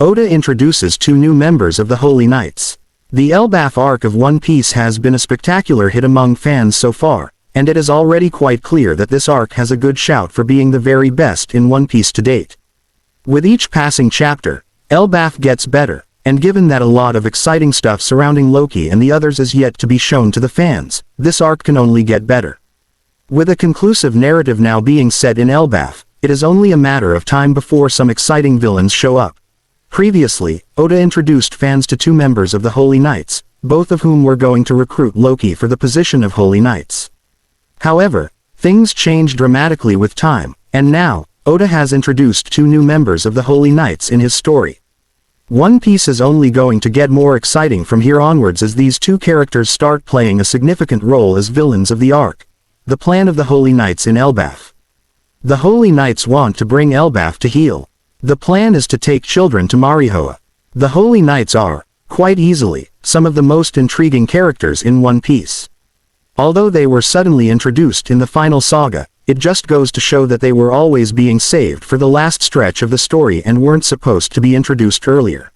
Oda introduces two new members of the Holy Knights. The Elbaf arc of One Piece has been a spectacular hit among fans so far, and it is already quite clear that this arc has a good shout for being the very best in One Piece to date. With each passing chapter, Elbaf gets better, and given that a lot of exciting stuff surrounding Loki and the others is yet to be shown to the fans, this arc can only get better. With a conclusive narrative now being set in Elbaf, it is only a matter of time before some exciting villains show up. Previously, Oda introduced fans to two members of the Holy Knights, both of whom were going to recruit Loki for the position of Holy Knights. However, things changed dramatically with time, and now, Oda has introduced two new members of the Holy Knights in his story. One Piece is only going to get more exciting from here onwards as these two characters start playing a significant role as villains of the arc. The plan of the Holy Knights in Elbaf. The Holy Knights want to bring Elbaf to heel. The plan is to take children to Marihoa. The Holy Knights are, quite easily, some of the most intriguing characters in One Piece. Although they were suddenly introduced in the final saga, it just goes to show that they were always being saved for the last stretch of the story and weren't supposed to be introduced earlier.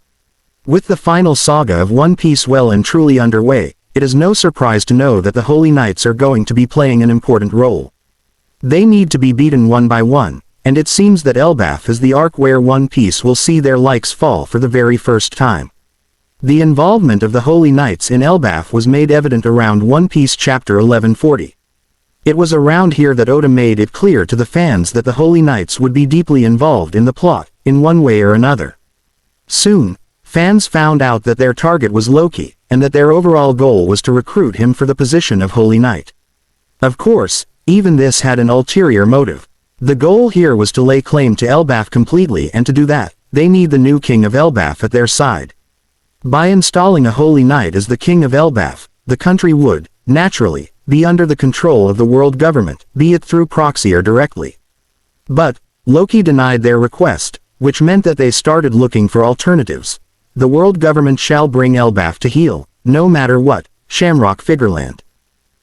With the final saga of One Piece well and truly underway, it is no surprise to know that the Holy Knights are going to be playing an important role. They need to be beaten one by one, and it seems that Elbaf is the arc where One Piece will see their likes fall for the very first time. The involvement of the Holy Knights in Elbaf was made evident around One Piece chapter 1140. It was around here that Oda made it clear to the fans that the Holy Knights would be deeply involved in the plot, in one way or another. Soon, fans found out that their target was Loki, and that their overall goal was to recruit him for the position of Holy Knight. Of course, even this had an ulterior motive. The goal here was to lay claim to Elbaf completely, and to do that, they need the new king of Elbaf at their side. By installing a Holy Knight as the king of Elbaf, the country would, naturally, be under the control of the world government, be it through proxy or directly. But, Loki denied their request, which meant that they started looking for alternatives. The world government shall bring Elbaf to heel, no matter what, Shamrock Figureland.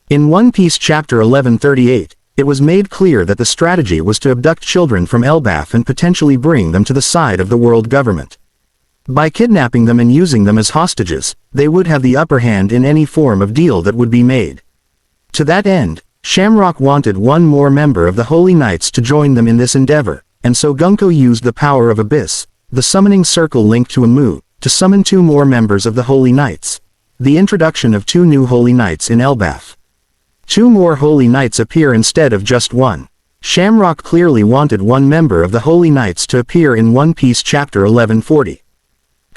In One Piece chapter 1138, it was made clear that the strategy was to abduct children from Elbaf and potentially bring them to the side of the world government. By kidnapping them and using them as hostages, they would have the upper hand in any form of deal that would be made. To that end, Shamrock wanted one more member of the Holy Knights to join them in this endeavor, and so Gunko used the power of Abyss, the summoning circle linked to Amu, to summon two more members of the Holy Knights. The introduction of two new Holy Knights in Elbaf. Two more Holy Knights appear instead of just one. Shamrock clearly wanted one member of the Holy Knights to appear in One Piece chapter 1140.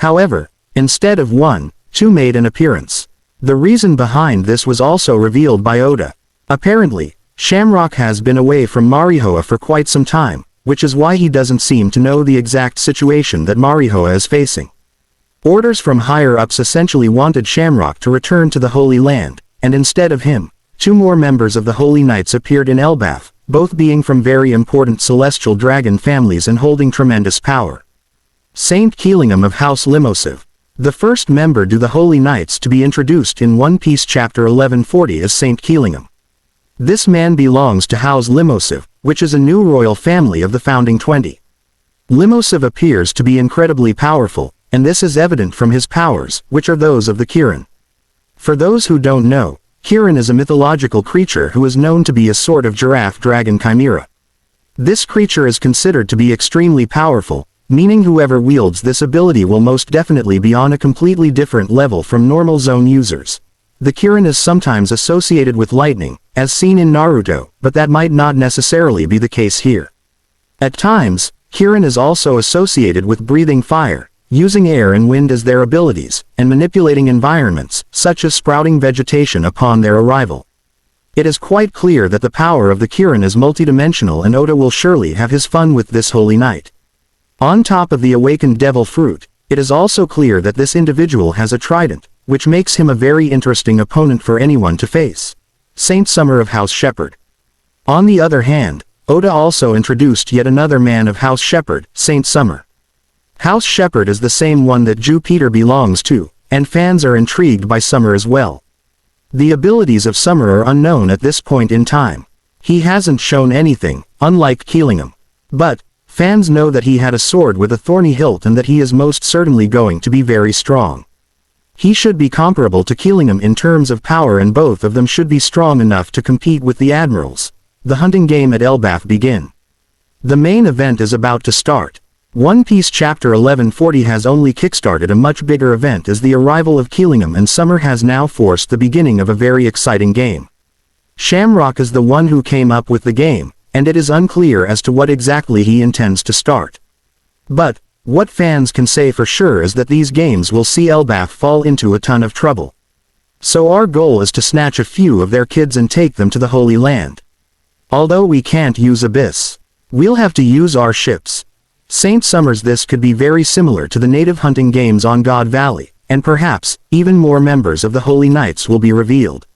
However, instead of one, two made an appearance. The reason behind this was also revealed by Oda. Apparently, Shamrock has been away from Marihoa for quite some time, which is why he doesn't seem to know the exact situation that Marihoa is facing. Orders from higher-ups essentially wanted Shamrock to return to the Holy Land, and instead of him, two more members of the Holy Knights appeared in Elbaf, both being from very important celestial dragon families and holding tremendous power. Saint Keelingham of House Limosiv. The first member to the Holy Knights to be introduced in One Piece chapter 1140 is Saint Keelingham. This man belongs to House Limosiv, which is a new royal family of the founding 20. Limosiv appears to be incredibly powerful, and this is evident from his powers, which are those of the Kirin. For those who don't know, Kirin is a mythological creature who is known to be a sort of giraffe dragon chimera. This creature is considered to be extremely powerful, meaning whoever wields this ability will most definitely be on a completely different level from normal zone users. The Kirin is sometimes associated with lightning, as seen in Naruto, but that might not necessarily be the case here. At times, Kirin is also associated with breathing fire, using air and wind as their abilities, and manipulating environments, such as sprouting vegetation upon their arrival. It is quite clear that the power of the Kirin is multidimensional, and Oda will surely have his fun with this Holy Knight. On top of the awakened devil fruit, it is also clear that this individual has a trident, which makes him a very interesting opponent for anyone to face. Saint Summer of House Shepherd. On the other hand, Oda also introduced yet another man of House Shepherd, Saint Summer. House Shepherd is the same one that Jupiter belongs to, and fans are intrigued by Summer as well. The abilities of Summer are unknown at this point in time. He hasn't shown anything, unlike Keelingham. But, Fans know that he had a sword with a thorny hilt and that he is most certainly going to be very strong. He should be comparable to Killingham in terms of power, and both of them should be strong enough to compete with the admirals. The hunting game at Elbaf begin. The main event is about to start. One Piece Chapter 1140 has only kickstarted a much bigger event, as the arrival of Killingham and Summer has now forced the beginning of a very exciting game. Shamrock is the one who came up with the game, and it is unclear as to what exactly he intends to start. But what fans can say for sure is that these games will see Elbaf fall into a ton of trouble. So our goal is to snatch a few of their kids and take them to the Holy Land. Although we can't use Abyss, we'll have to use our ships. Saint Summers. This could be very similar to the native hunting games on God Valley, and perhaps even more members of the Holy Knights will be revealed.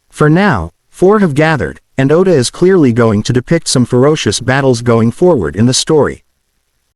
For now, 4 have gathered, and Oda is clearly going to depict some ferocious battles going forward in the story.